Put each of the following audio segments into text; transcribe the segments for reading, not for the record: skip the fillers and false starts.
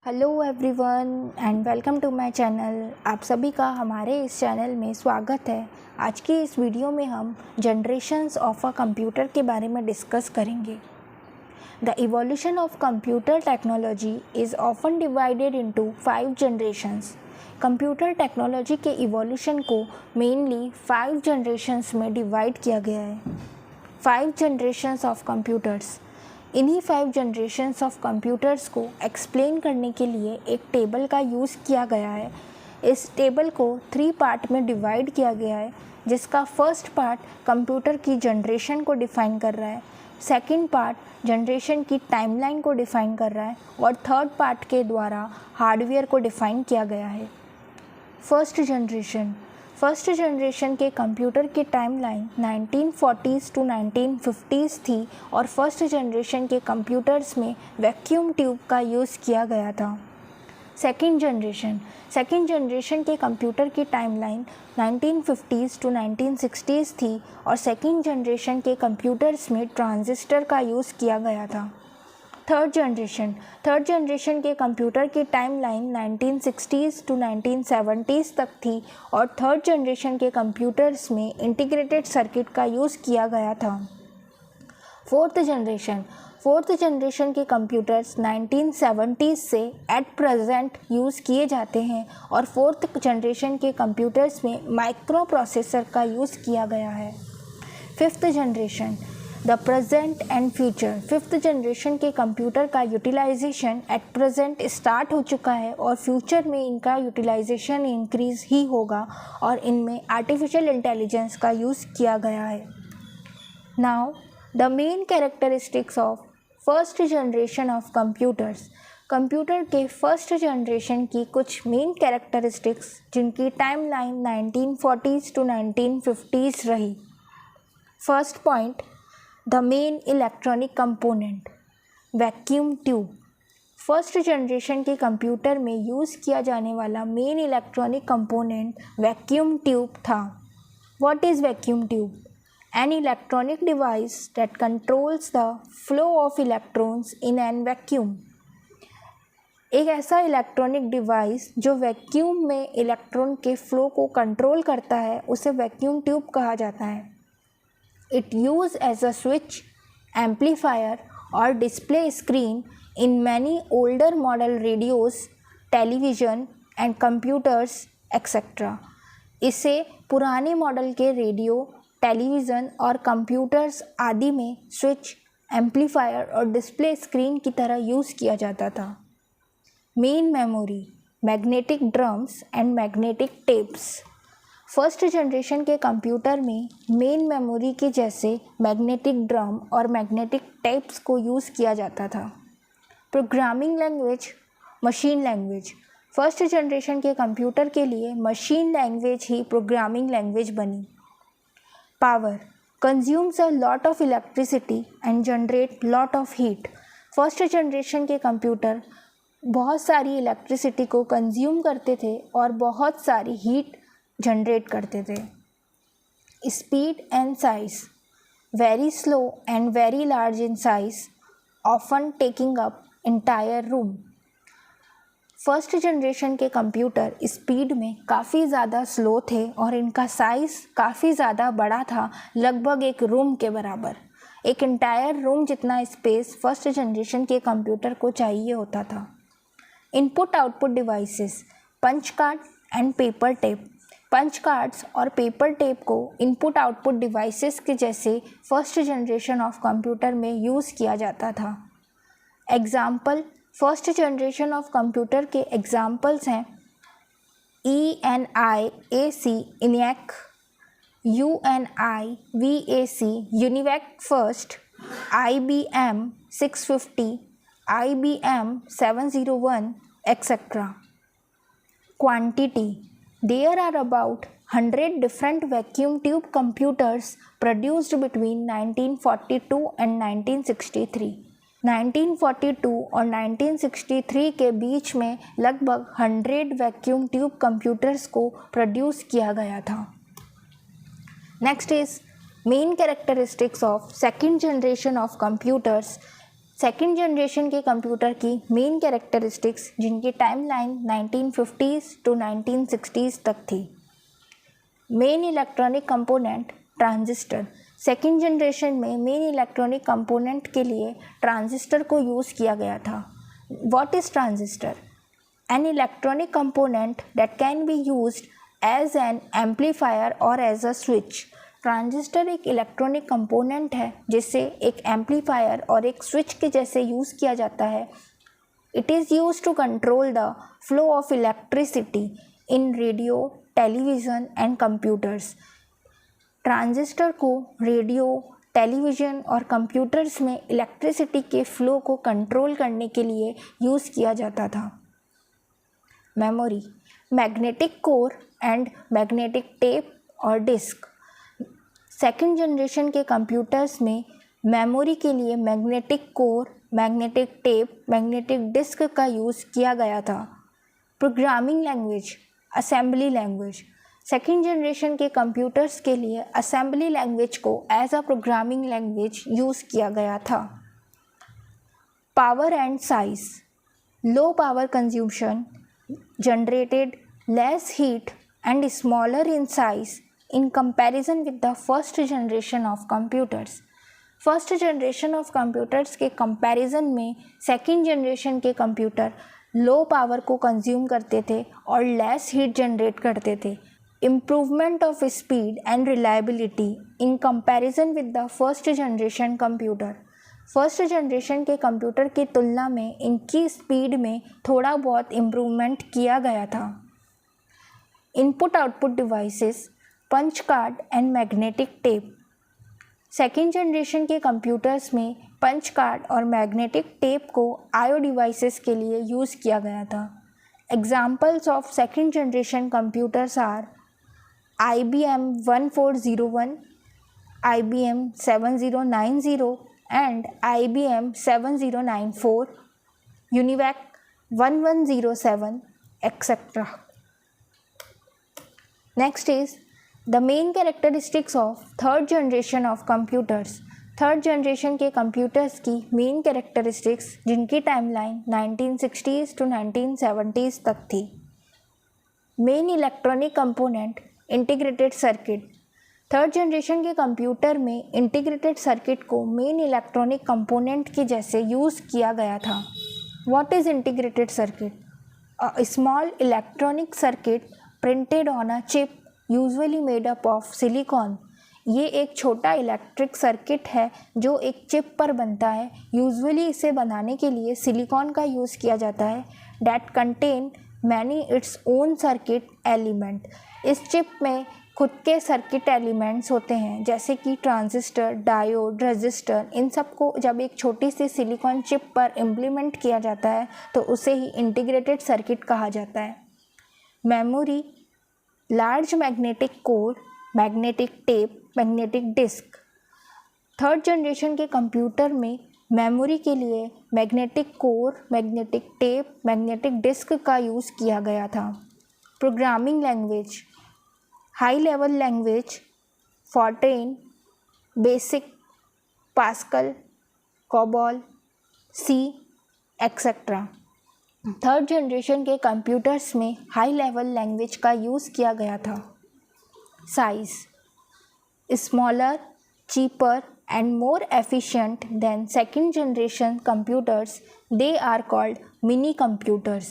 Hello everyone and welcome to my channel. आप सभी का हमारे इस चैनल में स्वागत है। आज की इस वीडियो में हम जनरेशन्स ऑफ अ कंप्यूटर के बारे में डिस्कस करेंगे। The evolution of computer technology is often divided into 5 generations. Computer technology के इवोल्यूशन को मेनली 5 जनरेशन्स में डिवाइड किया गया है। 5 जनरेशन्स ऑफ कंप्यूटर्स। इन्हीं 5 जनरेशन्स ऑफ कंप्यूटर्स को एक्सप्लेन करने के लिए एक टेबल का यूज़ किया गया है। इस टेबल को 3 पार्ट में डिवाइड किया गया है, जिसका फर्स्ट पार्ट कंप्यूटर की जनरेशन को डिफ़ाइन कर रहा है, सेकंड पार्ट जनरेशन की टाइमलाइन को डिफ़ाइन कर रहा है और थर्ड पार्ट के द्वारा हार्डवेयर को डिफ़ाइन किया गया है। फर्स्ट जनरेशन के कंप्यूटर की टाइमलाइन 1940s टू 1950s थी और फर्स्ट जनरेशन के कंप्यूटर्स में वैक्यूम ट्यूब का यूज़ किया गया था। सेकेंड जनरेशन के कंप्यूटर की टाइमलाइन 1950s टू 1960s थी और सेकेंड जनरेशन के कंप्यूटर्स में ट्रांजिस्टर का यूज़ किया गया था। थर्ड जनरेशन के कंप्यूटर की टाइमलाइन 1960s टू 1970s तक थी और थर्ड जनरेशन के कंप्यूटर्स में इंटीग्रेटेड सर्किट का यूज़ किया गया था। फोर्थ जनरेशन के कंप्यूटर्स 1970s से एट प्रेजेंट यूज़ किए जाते हैं और फोर्थ जनरेशन के कंप्यूटर्स में माइक्रो प्रोसेसर का यूज़ किया गया है। Fifth generation the present and future. Fifth generation के कंप्यूटर का यूटिलाइजेशन एट प्रेजेंट स्टार्ट हो चुका है और फ्यूचर में इनका यूटिलाइजेशन इंक्रीज ही होगा और इनमें आर्टिफिशियल इंटेलिजेंस का यूज़ किया गया है। Now the main characteristics of first generation of computers. Computer के फर्स्ट जनरेशन की कुछ मेन कैरेक्टरिस्टिक्स जिनकी टाइमलाइन 1940s टू 1950s रही। First point, the main electronic component vacuum tube. First generation के कंप्यूटर में यूज़ किया जाने वाला main electronic component vacuum tube था। What is vacuum tube? An electronic device that controls the flow of electrons in an vacuum. एक ऐसा electronic device जो vacuum में इलेक्ट्रॉन के फ्लो को कंट्रोल करता है उसे वैक्यूम ट्यूब कहा जाता है। It used as a switch, amplifier or display screen in many older model radios, television and computers, etc. इसे पुराने मॉडल के रेडियो, टेलीविज़न और कंप्यूटर्स आदि में स्विच, एम्पलीफायर और डिस्प्ले स्क्रीन की तरह यूज़ किया जाता था। Main memory, magnetic drums and magnetic tapes. First generation के कंप्यूटर में मेन मेमोरी के जैसे मैग्नेटिक ड्रम और मैग्नेटिक टेप्स को यूज़ किया जाता था। Programming language, machine language. First generation के कंप्यूटर के लिए मशीन लैंग्वेज ही प्रोग्रामिंग लैंग्वेज बनी। Power, consumes a lot of electricity and generate lot of heat. First generation के कंप्यूटर बहुत सारी इलेक्ट्रिसिटी को कंज्यूम करते थे और बहुत सारी हीट जनरेट करते थे। Speed and size, very slow and very large in size, often taking up entire room. First generation के कंप्यूटर स्पीड में काफ़ी ज़्यादा स्लो थे और इनका साइज़ काफ़ी ज़्यादा बड़ा था, लगभग एक रूम के बराबर। एक इंटायर रूम जितना स्पेस फर्स्ट जनरेशन के कंप्यूटर को चाहिए होता था। Input output devices, punch card and paper tape. Punch cards और पेपर टेप को इनपुट आउटपुट डिवाइसेस के जैसे फर्स्ट जनरेशन ऑफ कंप्यूटर में यूज़ किया जाता था। Example, first generation of computer के एग्ज़ाम्पल्स हैं ENIAC ENIAC, UNIVAC UNIVAC first, IBM 650, IBM 701, etc. Quantity, there are about 100 different vacuum tube computers produced between 1942 and 1963. 1942 और 1963 के बीच में लगभग 100 वैक्यूम ट्यूब कंप्यूटर्स को प्रोड्यूस किया गया था। Next is main characteristics of second generation of computers. Second generation के computer की मेन कैरेक्टरिस्टिक्स जिनकी टाइमलाइन 1950s to 1960s तक थी। Main electronic component transistor. Second generation में मेन इलेक्ट्रॉनिक कंपोनेंट के लिए ट्रांजिस्टर को यूज़ किया गया था। What is transistor? An electronic component that can be used as an amplifier और एज अ स्विच। ट्रांजिस्टर एक इलेक्ट्रॉनिक कंपोनेंट है जिसे एक एम्पलीफायर और एक स्विच के जैसे यूज़ किया जाता है। It is used to control the flow of electricity in radio, television and computers. Transistor को रेडियो, टेलीविज़न और कंप्यूटर्स में इलेक्ट्रिसिटी के फ्लो को कंट्रोल करने के लिए यूज़ किया जाता था। Memory. Magnetic core and magnetic tape और डिस्क। सेकेंड जनरेशन के कंप्यूटर्स में मेमोरी के लिए magnetic core, magnetic tape, magnetic disk का यूज़ किया गया था। Programming language, assembly language. Second generation के कंप्यूटर्स के लिए असेंबली लैंग्वेज को as a programming language use किया गया था। Power and size. Low power consumption, generated less heat and smaller in size in comparison with the first generation of computers। First generation of computers के comparison में second generation के computer low power को consume करते थे और less heat generate करते थे। Improvement of speed and reliability in comparison with the first generation computer. First generation के कंप्यूटर की तुलना में इनकी स्पीड में थोड़ा बहुत इम्प्रूवमेंट किया गया था। Input output devices, punch card and magnetic tape. Second generation के कंप्यूटर्स में पंच कार्ड और मैग्नेटिक टेप को आईओ डिवाइसेस के लिए यूज़ किया गया था। Examples of second generation computers are IBM 1401, IBM 7090 and IBM 7094, UNIVAC 1107, etc. Next is the main characteristics of third generation of computers। Third generation के computers की main characteristics जिनकी timeline 1960s to 1970s तक थी। Main electronic component integrated circuit. Third generation के computer में integrated circuit को main electronic component के जैसे यूज़ किया गया था। What is integrated circuit? A small electronic circuit printed on a chip usually made up of silicon. ये एक छोटा इलेक्ट्रिक सर्किट है जो एक चिप पर बनता है। यूजुअली इसे बनाने के लिए सिलिकॉन का यूज़ किया जाता है। That contain many its own circuit element. इस चिप में खुद के सर्किट एलिमेंट्स होते हैं जैसे कि ट्रांजिस्टर, डायोड, रजिस्टर। इन सब को जब एक छोटी सी सिलिकॉन चिप पर इम्प्लीमेंट किया जाता है तो उसे ही इंटीग्रेटेड सर्किट कहा जाता है। Memory, large magnetic core, magnetic tape, magnetic disk. Third generation के कंप्यूटर में मेमोरी के लिए magnetic core, magnetic tape, magnetic disk का यूज़ किया गया था। Programming language, high level language, Fortran, BASIC, Pascal, COBOL, C, etcetera. Third generation के computers में हाई लेवल लैंग्वेज का यूज़ किया गया था। Size, smaller, cheaper and more efficient than second generation computers, they are called mini computers।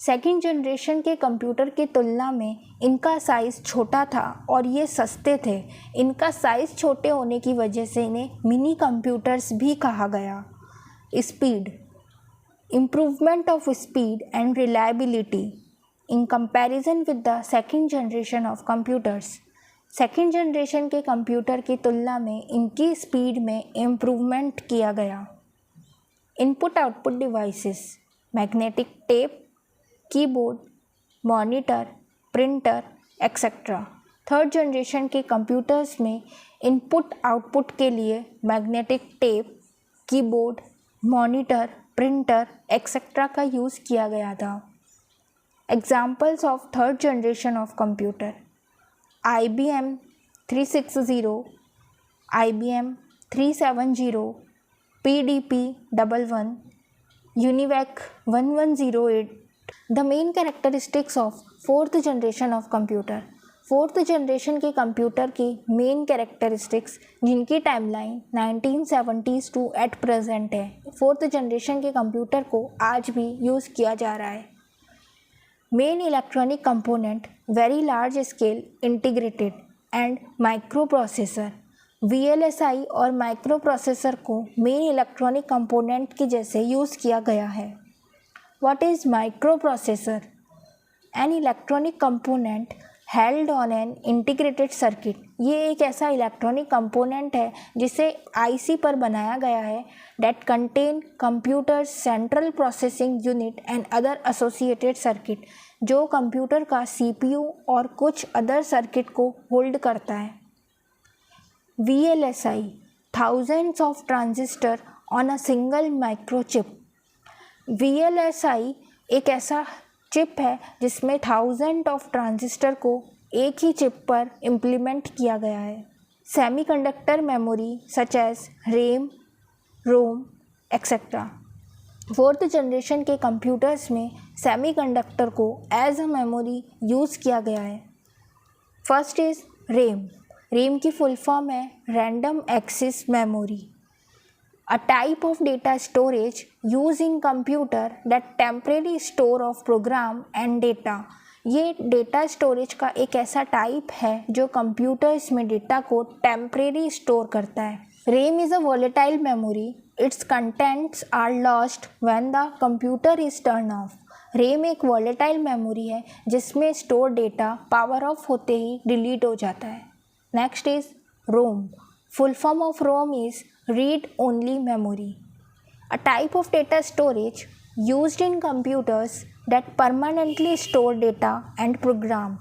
Second generation के computer की तुलना में इनका साइज़ छोटा था और ये सस्ते थे। इनका साइज़ छोटे होने की वजह से इन्हें मिनी कंप्यूटर्स भी कहा गया। Speed, improvement of speed and reliability in comparison with the second generation of computers. Second generation के कंप्यूटर की तुलना में इनकी स्पीड में इम्प्रूवमेंट किया गया। Input output devices, magnetic tape, keyboard, monitor, printer, etcetera. Third generation के कंप्यूटर्स में इनपुट आउटपुट के लिए magnetic tape, keyboard, monitor, printer, etcetera का यूज़ किया गया था। Examples of third generation of computer: IBM 360, IBM 370, PDP-11, UNIVAC 1108. The main characteristics of fourth generation of computer. Fourth generation के computer की main characteristics जिनकी timeline 1970s to at present है। Fourth generation के computer को आज भी use किया जा रहा है। Main electronic component very large scale integrated and microprocessor. VLSI और माइक्रो प्रोसेसर को मेन इलेक्ट्रॉनिक कंपोनेंट के जैसे यूज़ किया गया है। What is microprocessor? An electronic component held on an integrated circuit. ये एक ऐसा इलेक्ट्रॉनिक कंपोनेंट है जिसे IC पर बनाया गया है। That contain computers central processing unit and other associated circuit, जो कंप्यूटर का CPU और कुछ अदर सर्किट को होल्ड करता है। VLSI thousands of transistor on a single microchip. VLSI एक ऐसा चिप है जिसमें थाउजेंड ऑफ ट्रांजिस्टर को एक ही चिप पर इम्प्लीमेंट किया गया है। Semiconductor memory such as RAM, ROM etcetera. Fourth generation के कंप्यूटर्स में सेमीकंडक्टर को एज अ मेमोरी यूज़ किया गया है। First is RAM. रैम की फुल फॉर्म है random access memory, a type of data storage used in computer that temporary store of program and data। ये data storage का एक ऐसा टाइप है जो कंप्यूटर्स में डेटा को टेम्परेरी स्टोर करता है। RAM is a volatile memory, its contents are lost when the computer is turn off. RAM एक वॉलेटाइल मेमोरी है जिसमें स्टोर डेटा पावर ऑफ होते ही डिलीट हो जाता है। Next is ROM. Full form of ROM is read only memory, a type of data storage used in computers that permanently store data and program।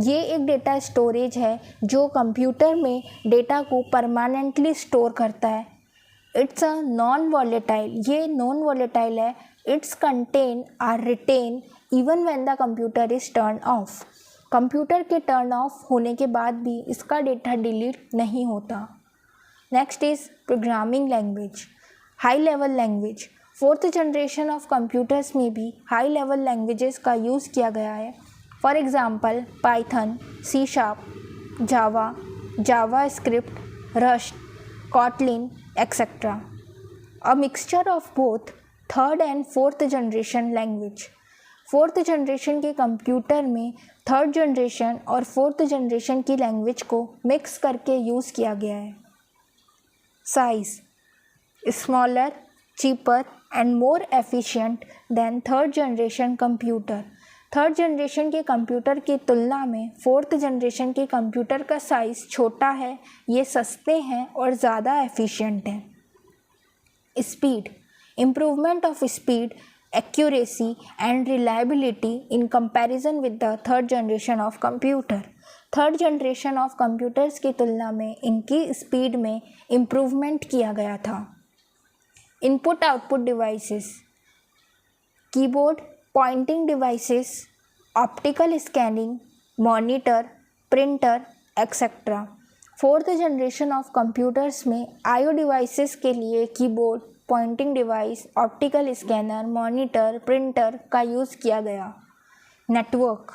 ये एक data storage है जो computer में data को परमानेंटली स्टोर करता है। It's a non volatile, ये non volatile है। Its content are retain even when the computer is turn off. Computer के टर्न ऑफ होने के बाद भी इसका डेटा डिलीट नहीं होता। Next is programming language, high level language. Fourth generation of computers में भी हाई लेवल लैंग्वेजेस का यूज़ किया गया है। For example Python, C#, Java, JavaScript, Rust, Kotlin etcetera. A mixture of both third and fourth generation language. Fourth generation के computer में third generation और fourth generation की लैंग्वेज को mix करके यूज़ किया गया है। Size smaller, cheaper and more efficient than third generation computer। Third generation के कंप्यूटर की तुलना में फोर्थ जनरेशन के कंप्यूटर का साइज़ छोटा है, ये सस्ते हैं और ज़्यादा एफिशिएंट हैं। Speed, improvement of speed, accuracy and reliability in comparison with the third generation of computer. Third generation of computers की तुलना में इनकी स्पीड में इम्प्रूवमेंट किया गया था। Input output devices, keyboard, pointing devices, optical scanning, monitor, printer etcetera. Fourth generation of computers में IO devices के लिए keyboard, pointing device, optical scanner, monitor, printer का यूज़ किया गया। Network,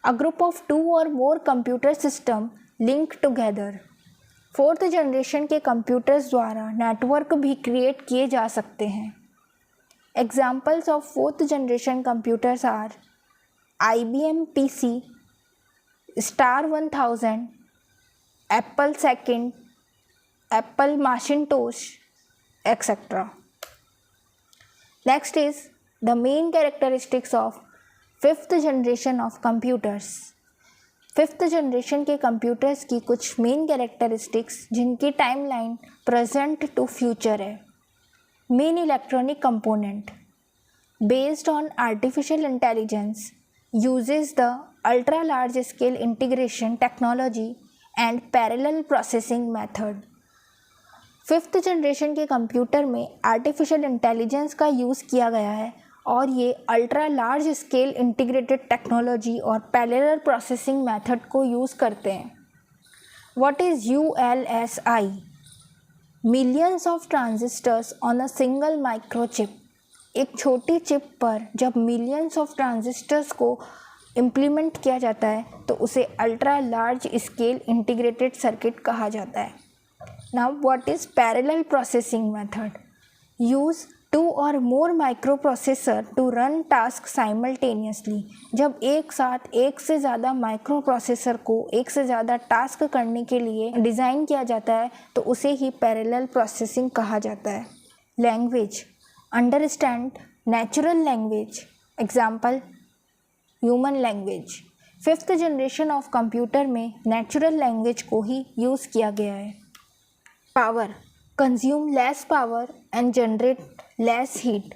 a group of two or more computer system linked together। Fourth generation के computers द्वारा network भी create किए जा सकते हैं। Examples of fourth generation computers are IBM PC, Star 1000, Apple II, Apple Macintosh etc. Next is the main characteristics of fifth generation of computers. Fifth generation के computers की कुछ मेन कैरेक्टरिस्टिक्स जिनकी timeline present to future है। Main electronic component based on artificial intelligence uses the ultra large scale integration technology and parallel processing method. Fifth generation के computer में artificial intelligence का use किया गया है और ये ultra large scale integrated technology और पैरेलल प्रोसेसिंग मेथड को यूज़ करते हैं। What is ULSI? Millions of transistors on a single microchip. एक छोटी चिप पर जब मिलियंस ऑफ ट्रांजिस्टर्स को इम्प्लीमेंट किया जाता है तो उसे ultra large scale integrated circuit कहा जाता है। Now what is parallel processing method? Use 2 or more microprocessor to run task simultaneously. जब एक साथ एक से ज़्यादा माइक्रोप्रोसेसर को एक से ज़्यादा टास्क करने के लिए डिज़ाइन किया जाता है तो उसे ही पैरेलल प्रोसेसिंग कहा जाता है। Language, understand natural language, example human language. 5th generation of computer में नेचुरल लैंग्वेज को ही यूज़ किया गया है। Power, consume less power and generate less heat.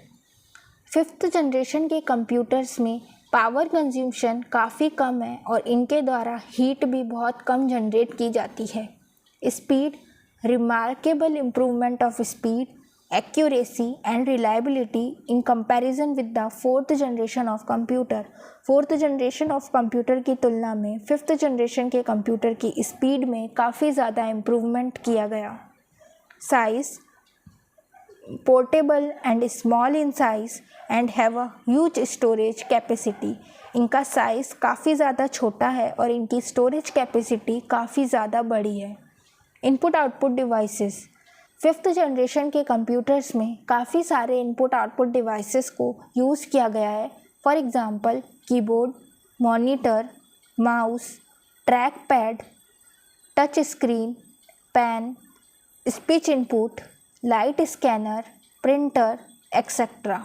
5th generation के कंप्यूटर्स में पावर कंज्यूमशन काफ़ी कम है और इनके द्वारा हीट भी बहुत कम जनरेट की जाती है। Speed, remarkable improvement of speed, accuracy and reliability in comparison with the 4th generation of computer। 4th generation of computer की तुलना में 5th जनरेशन के कंप्यूटर की स्पीड में काफ़ी ज़्यादा इम्प्रूवमेंट किया गया। Size, portable and small in size and have a huge storage capacity. इनका साइज़ काफ़ी ज़्यादा छोटा है और इनकी स्टोरेज कैपेसिटी काफ़ी ज़्यादा बड़ी है। Input output devices, 5th generation के कंप्यूटर्स में काफ़ी सारे इनपुट आउटपुट डिवाइसेस को यूज़ किया गया है। For example keyboard, monitor, mouse, track pad, touch screen, pen, speech input, light scanner, printer, etcetera.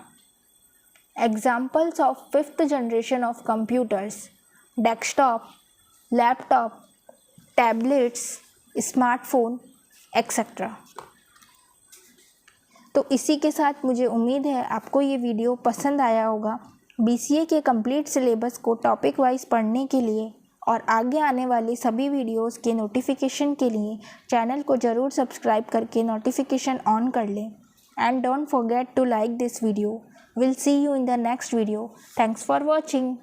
Examples of 5th generation of computers: desktop, laptop, tablets, smartphone, etcetera. तो इसी के साथ मुझे उम्मीद है आपको ये वीडियो पसंद आया होगा। BCA के कंप्लीट सिलेबस को टॉपिक वाइज पढ़ने के लिए और आगे आने वाली सभी वीडियोस के नोटिफिकेशन के लिए चैनल को ज़रूर सब्सक्राइब करके नोटिफिकेशन ऑन कर लें। And don't forget to like this video. Will see you in the next video. Thanks for watching.